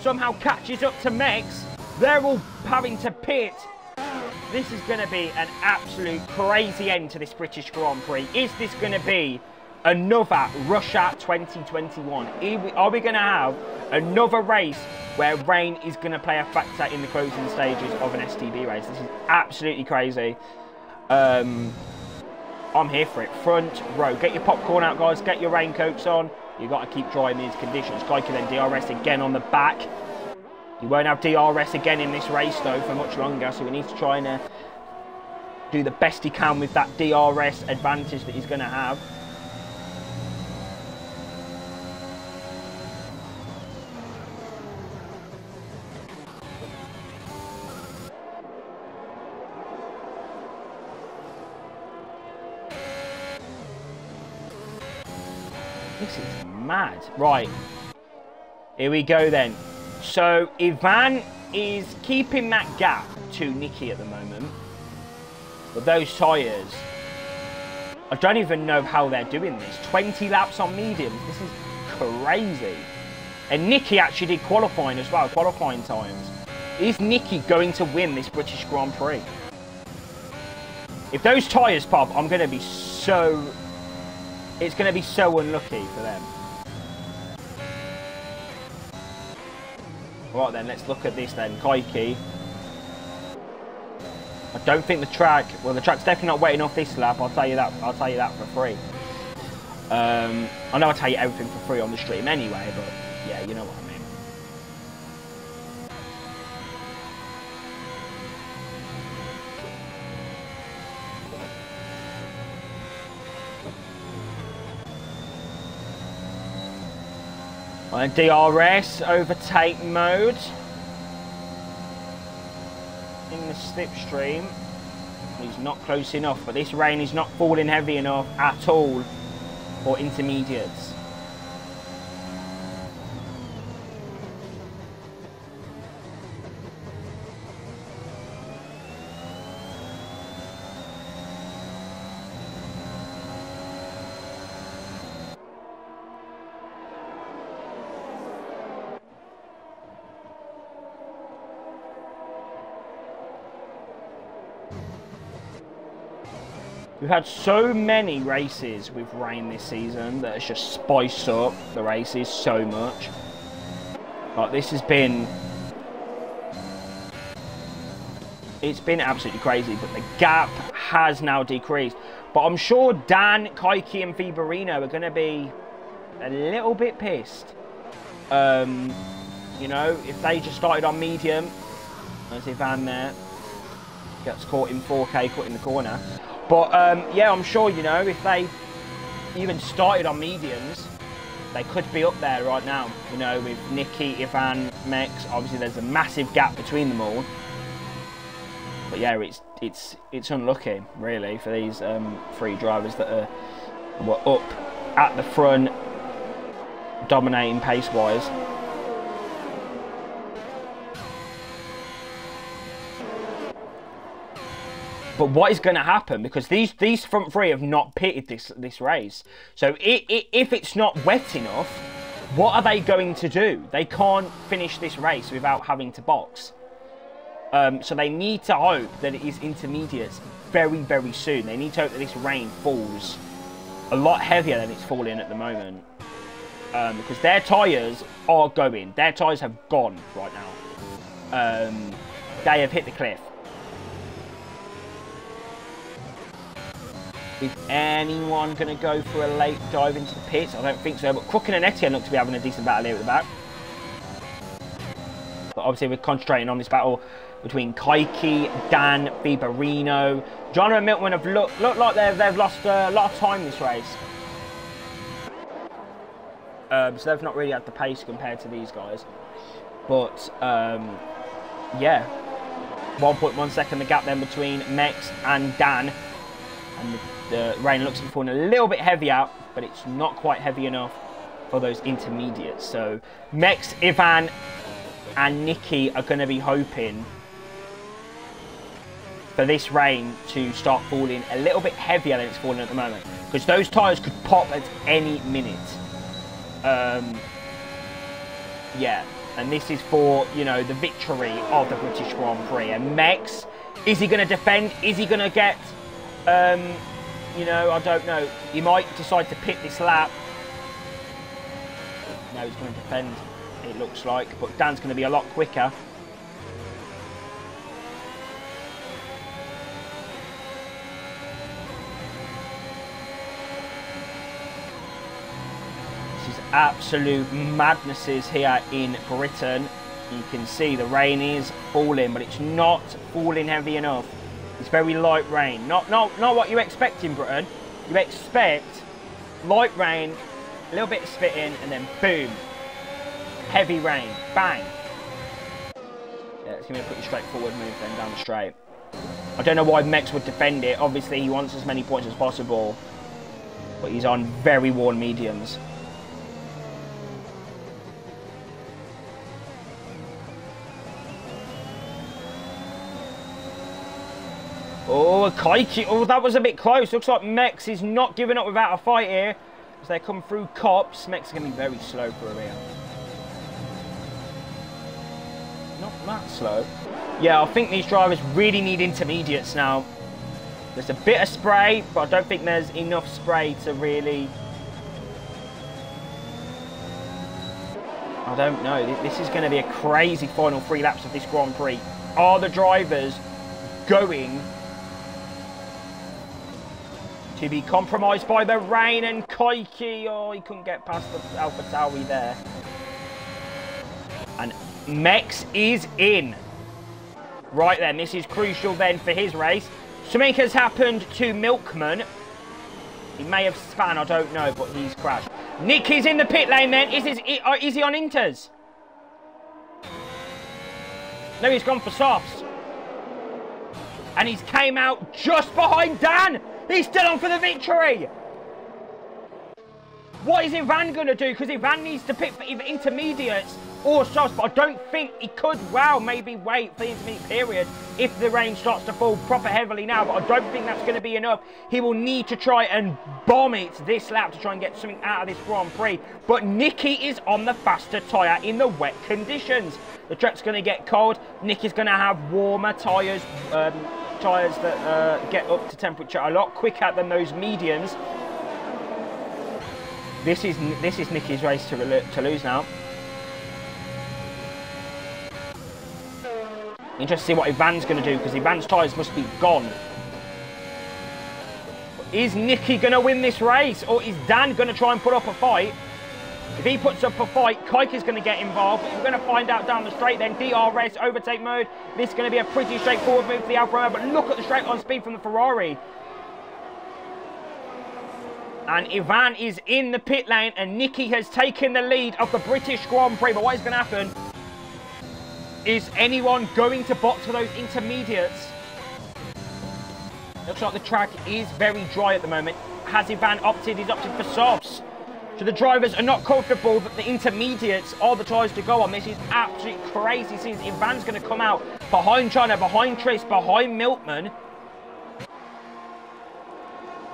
somehow catches up to Mex? They're all having to pit. This is going to be an absolute crazy end to this British Grand Prix. Is this going to be another Russia 2021? Are we going to have another race where rain is going to play a factor in the closing stages of an STB race? This is absolutely crazy. I'm here for it. Front row. Get your popcorn out, guys. Get your raincoats on. You've got to keep dry in these conditions. Kaiki then DRS again on the back. You won't have DRS again in this race, though, for much longer. So we need to try and do the best he can with that DRS advantage that he's going to have. This is mad. Right. Here we go then. So Ivan is keeping that gap to Nicky at the moment. But those tyres, I don't even know how they're doing this. 20 laps on mediums. This is crazy. And Nicky actually did qualifying as well, qualifying times. Is Nicky going to win this British Grand Prix? If those tyres pop, I'm going to be so... It's going to be so unlucky for them. Right then, let's look at this then. Kaiki. I don't think the track... Well, the track's definitely not waiting off this lap. I'll tell you that. I'll tell you that for free. I know I tell you everything for free on the stream anyway, but yeah, you know what I mean. And DRS overtake mode in the slipstream. He's not close enough, but this rain is not falling heavy enough at all for intermediates. We've had so many races with rain this season that has just spiced up the races so much. Like, this has been... It's been absolutely crazy, but the gap has now decreased. But I'm sure Dan, Kaiki and Viborino are going to be a little bit pissed. You know, if they just started on medium, there's Ivan there, gets caught in 4K, caught in the corner. But yeah, I'm sure, you know, if they even started on mediums, they could be up there right now. You know, with Nicky, Ivan, Mex. Obviously, there's a massive gap between them all. But yeah, it's unlucky, really, for these 3 drivers that were up at the front, dominating pace-wise. But what is going to happen? Because these front 3 have not pitted this race. So if it's not wet enough, what are they going to do? They can't finish this race without having to box. So they need to hope that it is intermediates very, very soon. They need to hope that this rain falls a lot heavier than it's falling at the moment. Because their tyres are going. Their tyres have gone right now. They have hit the cliff. Is anyone going to go for a late dive into the pits? I don't think so. But Crook and Etienne look to be having a decent battle here at the back. But obviously we're concentrating on this battle between Kaiki, Dan, Viborino. John and Milton have looked like they've lost a lot of time this race. So they've not really had the pace compared to these guys. But yeah, 1.1 second the gap then between Mex and Dan. And the rain looks to be falling a little bit heavier, but it's not quite heavy enough for those intermediates. So Mex, Ivan and Nicky are going to be hoping for this rain to start falling a little bit heavier than it's falling at the moment, because those tyres could pop at any minute. Yeah, and this is for, you know, the victory of the British Grand Prix. And Mex, is he going to defend? Is he going to get, you know, I don't know. He might decide to pit this lap. No, he's going to defend, it looks like. But Dan's going to be a lot quicker. This is absolute madnesses here in Britain. You can see the rain is falling, but it's not falling heavy enough. It's very light rain. Not what you expect in Britain. You expect light rain, a little bit of spitting, and then boom, heavy rain, bang. Yeah, it's going to be a pretty straightforward move then down the straight. I don't know why Mex would defend it. Obviously, he wants as many points as possible, but he's on very worn mediums. Oh, Kaiki. Oh, that was a bit close. Looks like Mex is not giving up without a fight here. As they come through cops, Mex is going to be very slow for a rear. Not that slow. Yeah, I think these drivers really need intermediates now. There's a bit of spray, but I don't think there's enough spray to really... I don't know. This is going to be a crazy final 3 laps of this Grand Prix. Are the drivers going to be compromised by the rain? And Kaiki, oh, he couldn't get past the Alpha Tauri there. And Mex is in. Right then, this is crucial then for his race. Something has happened to Milkman. He may have span, I don't know, but he's crashed. Nicky's in the pit lane then. Is he on Inters? No, he's gone for softs. And he's came out just behind Dan. He's still on for the victory. What is Ivan going to do? Because Ivan needs to pick for either intermediates or softs. But I don't think he could, well, maybe wait for the intermediate period if the rain starts to fall proper heavily now. But I don't think that's going to be enough. He will need to try and bomb it this lap to try and get something out of this Grand Prix. But Nicky is on the faster tyre in the wet conditions. The track's going to get cold. Nicky's going to have warmer tyres, tyres that get up to temperature a lot quicker than those mediums. This is Nicky's race to lose now. Interesting to see what Ivan's going to do, because Ivan's tyres must be gone. Is Nicky going to win this race, or is Dan going to try and put up a fight? If he puts up a fight, Kaika's going to get involved. But we're going to find out down the straight then. DRS, overtake mode. This is going to be a pretty straightforward move for the Alfa Romeo. But look at the straight line speed from the Ferrari. And Ivan is in the pit lane. And Nicky has taken the lead of the British Grand Prix. But what is going to happen? Is anyone going to box for those intermediates? Looks like the track is very dry at the moment. Has Ivan opted? He's opted for softs. So the drivers are not comfortable that the intermediates are the tyres to go on. This is absolutely crazy. Since Ivan's going to come out behind China, behind Tris, behind Milkman.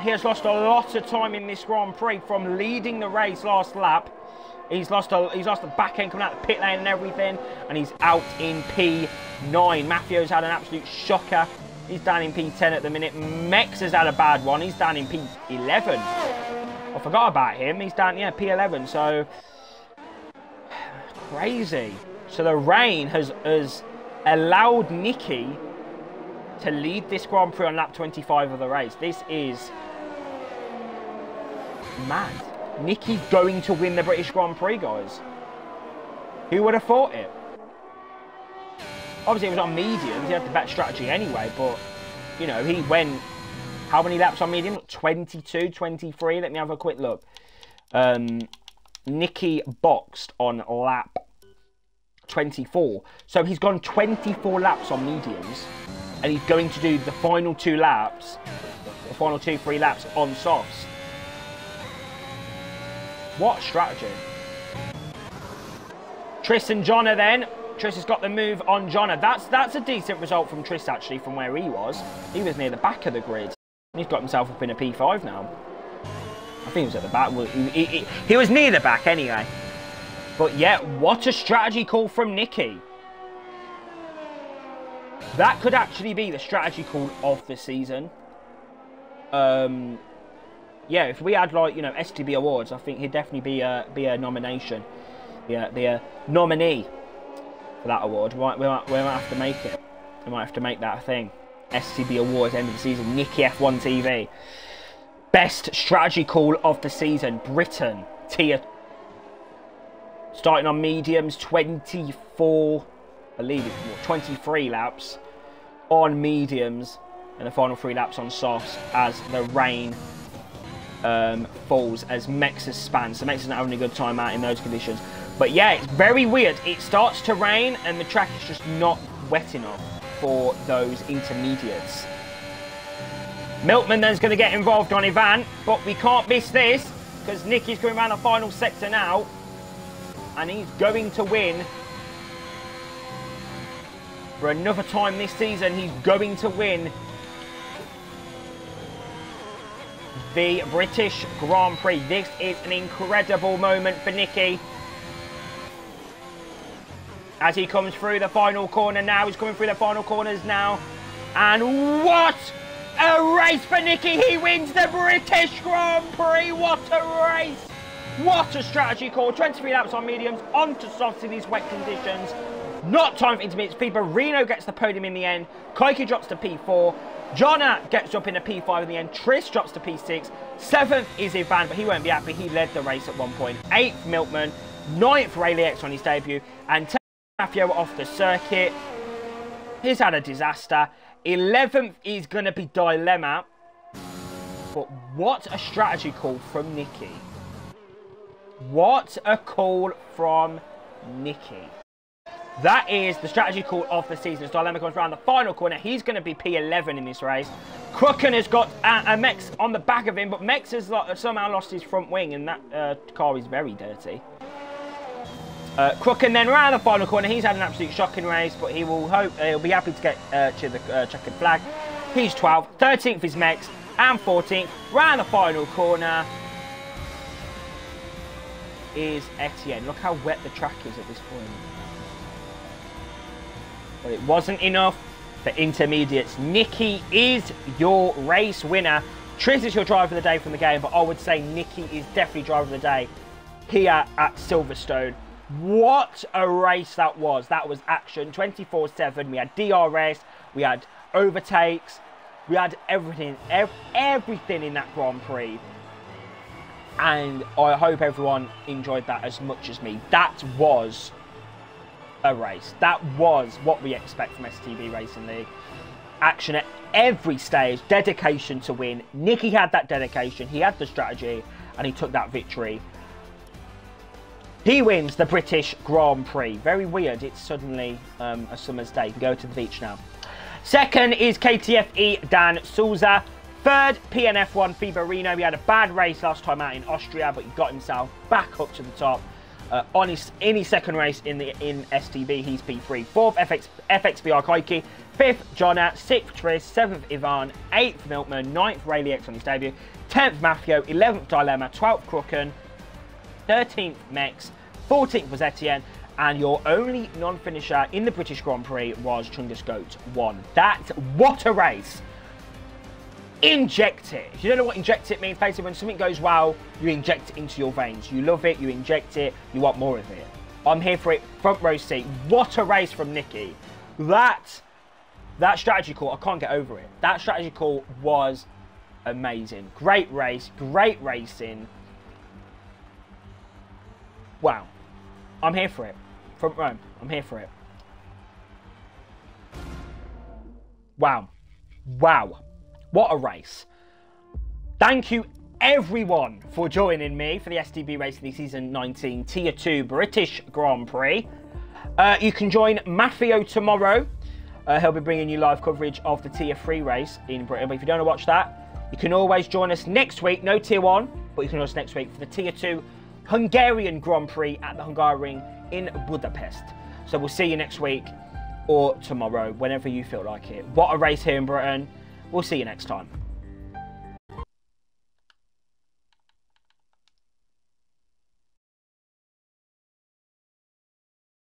He has lost a lot of time in this Grand Prix from leading the race last lap. He's lost the back end coming out the pit lane and everything, and he's out in P9. Maffio's had an absolute shocker. He's down in P10 at the minute. Mex has had a bad one. He's down in P11. I forgot about him. He's down, yeah, P11. So crazy. So the rain has allowed Nicky to lead this Grand Prix on lap 25 of the race. This is mad. Nicky's going to win the British Grand Prix, guys. Who would have thought it? Obviously, it was on mediums. He had the better strategy anyway, but, you know, he went... How many laps on medium? 22, 23. Let me have a quick look. Nicky boxed on lap 24. So he's gone 24 laps on mediums, and he's going to do the final 2 laps, the final 2-3 laps on softs. What strategy? Tris and Jonna then. Tris has got the move on Jonna. That's a decent result from Tris, actually, from where he was. He was near the back of the grid. He's got himself up in a P5 now. I think he was at the back. Well, he was near the back anyway. But yeah, what a strategy call from Nicky. That could actually be the strategy call of the season. Yeah, if we had, like, you know, STB awards, I think he'd definitely be a nomination. Yeah, be a nominee for that award. We might have to make it. We might have to make that a thing. STB awards, end of the season. Nicky F1 TV. Best strategy call of the season. Britain. Tier. Starting on mediums, 24, I believe it's 23 laps on mediums, and the final 3 laps on softs as the rain falls, as Mex has spanned. So Mex is not having a good time out in those conditions. But yeah, it's very weird. It starts to rain and the track is just not wet enough for those intermediates. Milkman then's going to get involved on Ivan, but we can't miss this because Nicky's going around the final sector now, and he's going to win for another time this season. He's going to win the British Grand Prix. This is an incredible moment for Nicky as he comes through the final corner now. He's coming through the final corners now, and what a race for Nicky! He wins the British Grand Prix. What a race! What a strategy call. 23 laps on mediums, onto softs in these wet conditions. Not time for intermediates. Reno gets the podium in the end. Kaiki drops to P4. Jonna gets up in a P5 in the end. Tris drops to P6. 7th is Ivan, but he won't be happy. He led the race at one point. 8th, Milkman. 9th, Rayleigh on his debut. And 10th, Mafia off the circuit. He's had a disaster. 11th is going to be Dilemma. But what a strategy call from Nicky. What a call from Nicky. That is the strategy call of the season. As Dilemma comes around the final corner, he's going to be P11 in this race. Crooken has got a Mex on the back of him, but Mex has somehow lost his front wing, and that car is very dirty. Crooken then around the final corner. He's had an absolute shocking race, but he will he'll be happy to get to the checkered flag. He's 12th. 13th is Mex, and 14th round the final corner is Etienne. Look how wet the track is at this point. But it wasn't enough For intermediates, Nikki is your race winner. Triz is your driver of the day from the game, but I would say Nikki is definitely driver of the day here at Silverstone. What a race that was. That was action 24/7. We had DRS, we had overtakes, we had everything in that Grand Prix. And I hope everyone enjoyed that as much as me. That was a race. That was what we expect from STB Racing League. Action at every stage, dedication to win. Nicky had that dedication, he had the strategy, and he took that victory. He wins the British Grand Prix. Very weird, it's suddenly a summer's day. You can go to the beach now. Second is KTFE Dan Souza. Third, PNF1 Fiberino. He had a bad race last time out in Austria, but he got himself back up to the top. In his second race in STB, he's P3. Fourth, FXBR Koike. Fifth, Jonna. Sixth, Triss. Seventh, Ivan. Eighth, Milkman. Ninth, Rayleigh on his debut. 10th, Mafio. 11th, Dilemma. 12th, Crooken. 13th, Mex. 14th was Etienne. And your only non-finisher in the British Grand Prix was Chungus Goat 1. What a race! Inject it. If you don't know what inject it means, basically when something goes well, you inject it into your veins. You love it, you inject it, you want more of it. I'm here for it, front row seat. What a race from Nicky. That strategy call, I can't get over it. That strategy call was amazing. Great race, great racing. Wow. I'm here for it. Front row, I'm here for it. Wow. Wow. What a race. Thank you everyone for joining me for the STB Racing League Season 19 Tier 2 British Grand Prix. You can join Mafio tomorrow. He'll be bringing you live coverage of the Tier 3 race in Britain. But if you don't want to watch that, you can always join us next week. No Tier 1, but you can join us next week for the Tier 2 Hungarian Grand Prix at the Hungaroring in Budapest. So we'll see you next week or tomorrow, whenever you feel like it. What a race here in Britain. We'll see you next time.